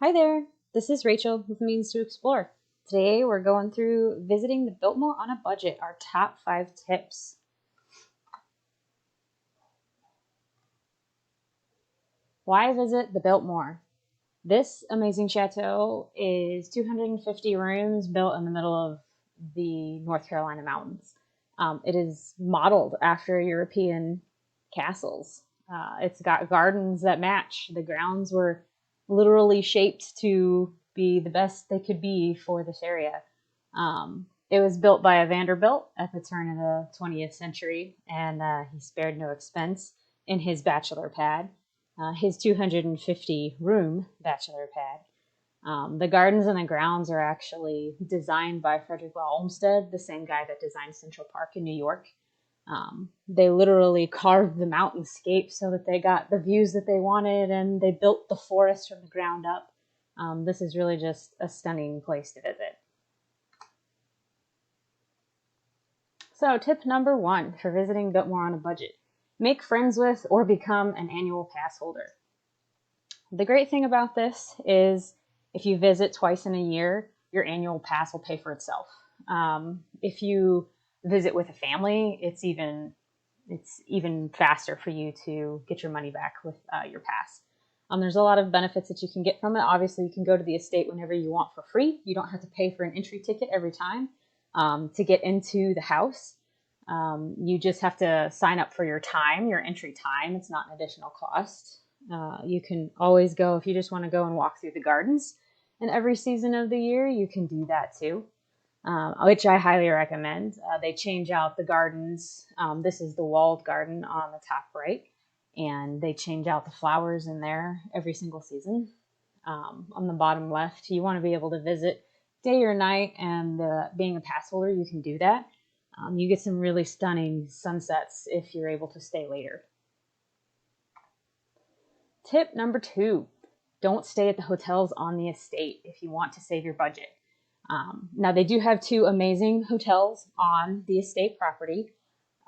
Hi there, this is Rachel with Means to Explore. Today we're going through visiting the Biltmore on a budget, our top 5 tips. Why visit the Biltmore? This amazing chateau is 250 rooms built in the middle of the North Carolina mountains. It is modeled after European castles. It's got gardens that match. The grounds were literally shaped to be the best they could be for this area. It was built by a Vanderbilt at the turn of the 20th century, and he spared no expense in his bachelor pad, his 250 room bachelor pad. The gardens and the grounds are actually designed by Frederick Law Olmsted, the same guy that designed Central Park in New York. They literally carved the mountainscape so that they got the views that they wanted, and they built the forest from the ground up. This is really just a stunning place to visit. So tip number 1 for visiting Biltmore on a budget: make friends with or become an annual pass holder. The great thing about this is if you visit twice in a year, your annual pass will pay for itself. If you visit with a family, it's even faster for you to get your money back with your pass. There's a lot of benefits that you can get from it. Obviously, you can go to the estate whenever you want for free. You don't have to pay for an entry ticket every time to get into the house. You just have to sign up for your time, your entry time. It's not an additional cost. You can always go if you just want to go and walk through the gardens. And every season of the year, you can do that too, which I highly recommend. They change out the gardens. This is the walled garden on the top right, and they change out the flowers in there every single season. On the bottom left, you want to be able to visit day or night, and being a pass holder, you can do that. You get some really stunning sunsets if you're able to stay later. Tip number 2, don't stay at the hotels on the estate if you want to save your budget. Now, they do have 2 amazing hotels on the estate property.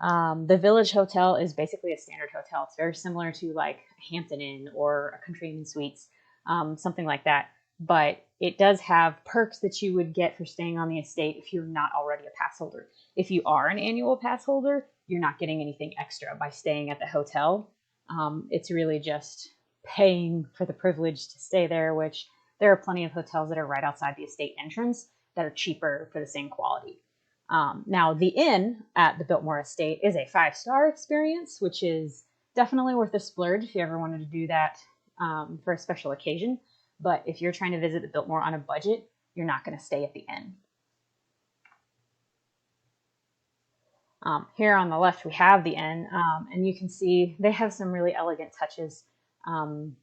The Village Hotel is basically a standard hotel. It's very similar to like a Hampton Inn or a Country Inn Suites, something like that. But it does have perks that you would get for staying on the estate if you're not already a pass holder. If you are an annual pass holder, you're not getting anything extra by staying at the hotel. It's really just paying for the privilege to stay there, which there are plenty of hotels that are right outside the estate entrance that are cheaper for the same quality. Now, the inn at the Biltmore Estate is a 5-star experience, which is definitely worth a splurge if you ever wanted to do that for a special occasion. But if you're trying to visit the Biltmore on a budget, you're not going to stay at the inn. Here on the left, we have the inn, and you can see they have some really elegant touches, and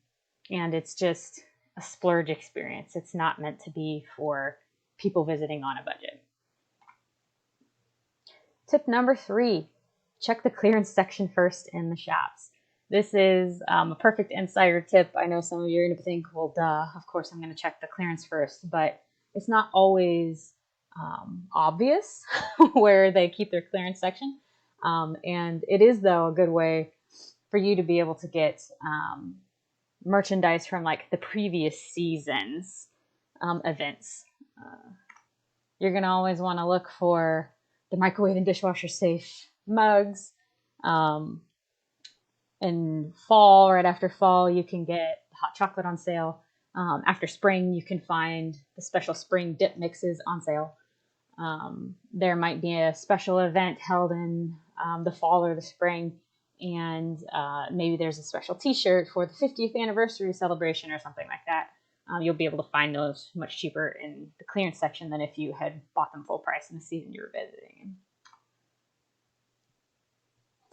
it's just a splurge experience. It's not meant to be for people visiting on a budget. Tip number 3, check the clearance section first in the shops. This is a perfect insider tip. I know some of you are going to think, well, duh, of course I'm going to check the clearance first, but it's not always obvious where they keep their clearance section. And it is, though, a good way for you to be able to get merchandise from like the previous season's events. You're going to always want to look for the microwave and dishwasher safe mugs. In fall, right after fall, you can get hot chocolate on sale. After spring, you can find the special spring dip mixes on sale. There might be a special event held in the fall or the spring, and maybe there's a special t-shirt for the 50th anniversary celebration or something like that. You'll be able to find those much cheaper in the clearance section than if you had bought them full price in the season you were visiting.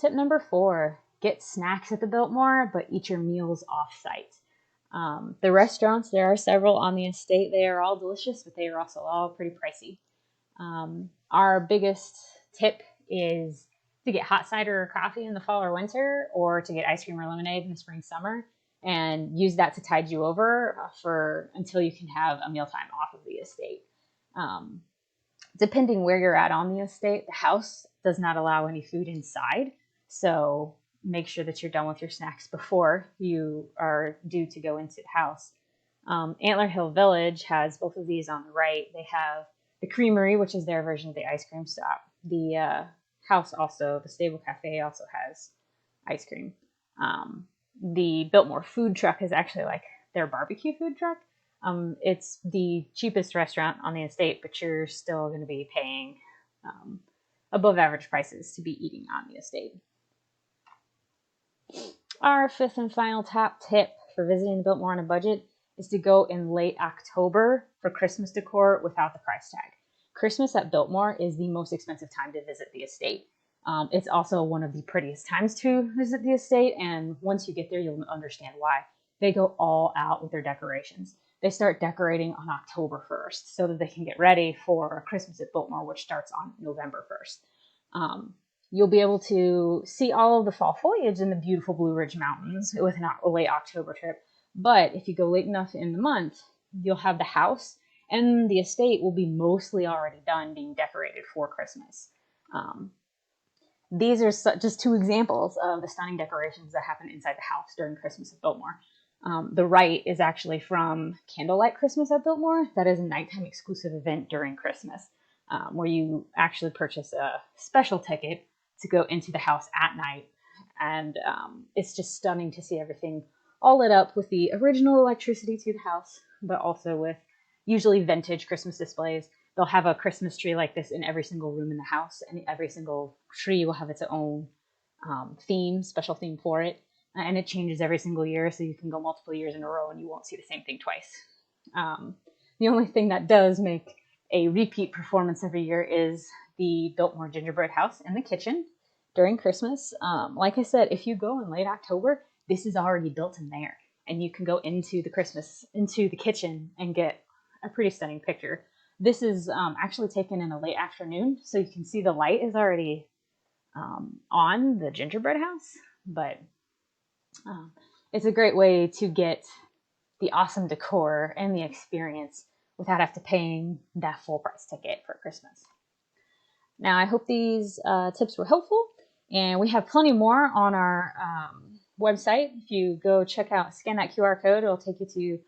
Tip number 4, get snacks at the Biltmore, but eat your meals off-site. The restaurants, there are several on the estate. They are all delicious, but they are also all pretty pricey. Our biggest tip is to get hot cider or coffee in the fall or winter, or to get ice cream or lemonade in the spring, summer, and use that to tide you over until you can have a mealtime off of the estate. Depending where you're at on the estate, the house does not allow any food inside, so make sure that you're done with your snacks before you are due to go into the house. Antler Hill Village has both of these on the right. They have the Creamery, which is their version of the ice cream stop. The house also, the Stable Cafe also has ice cream. The Biltmore food truck is actually like their barbecue food truck. It's the cheapest restaurant on the estate, but you're still going to be paying above average prices to be eating on the estate. Our fifth and final top tip for visiting the Biltmore on a budget is to go in late October for Christmas decor without the price tag. Christmas at Biltmore is the most expensive time to visit the estate. It's also one of the prettiest times to visit the estate, and once you get there, you'll understand why. They go all out with their decorations. They start decorating on October 1st so that they can get ready for Christmas at Biltmore, which starts on November 1st. You'll be able to see all of the fall foliage in the beautiful Blue Ridge Mountains with a late October trip. But if you go late enough in the month, you'll have the house and the estate will be mostly already done being decorated for Christmas. These are just two examples of the stunning decorations that happen inside the house during Christmas at Biltmore. The right is actually from Candlelight Christmas at Biltmore. That is a nighttime exclusive event during Christmas where you actually purchase a special ticket to go into the house at night. And it's just stunning to see everything all lit up with the original electricity to the house, but also with usually vintage Christmas displays. They'll have a Christmas tree like this in every single room in the house, and every single tree will have its own special theme for it. And it changes every single year, so you can go multiple years in a row and you won't see the same thing twice. The only thing that does make a repeat performance every year is the Biltmore gingerbread house and the kitchen during Christmas. Like I said, if you go in late October, this is already built in there, and you can go into the kitchen and get a pretty stunning picture. This is actually taken in a late afternoon, so you can see the light is already on the gingerbread house, but it's a great way to get the awesome decor and the experience without having to paying that full price ticket for Christmas. Now, I hope these tips were helpful, and we have plenty more on our website. If you go scan that QR code, it'll take you to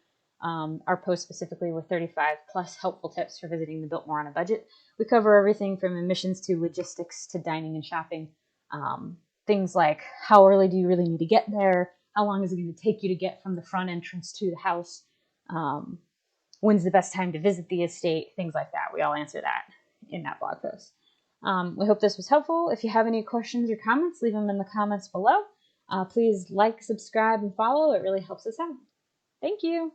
our post specifically with 35 plus helpful tips for visiting the Biltmore on a budget. We cover everything from admissions to logistics to dining and shopping. Things like how early do you really need to get there? How long is it going to take you to get from the front entrance to the house? When's the best time to visit the estate? Things like that. We all answer that in that blog post. We hope this was helpful. If you have any questions or comments, leave them in the comments below. Please like, subscribe, and follow. It really helps us out. Thank you.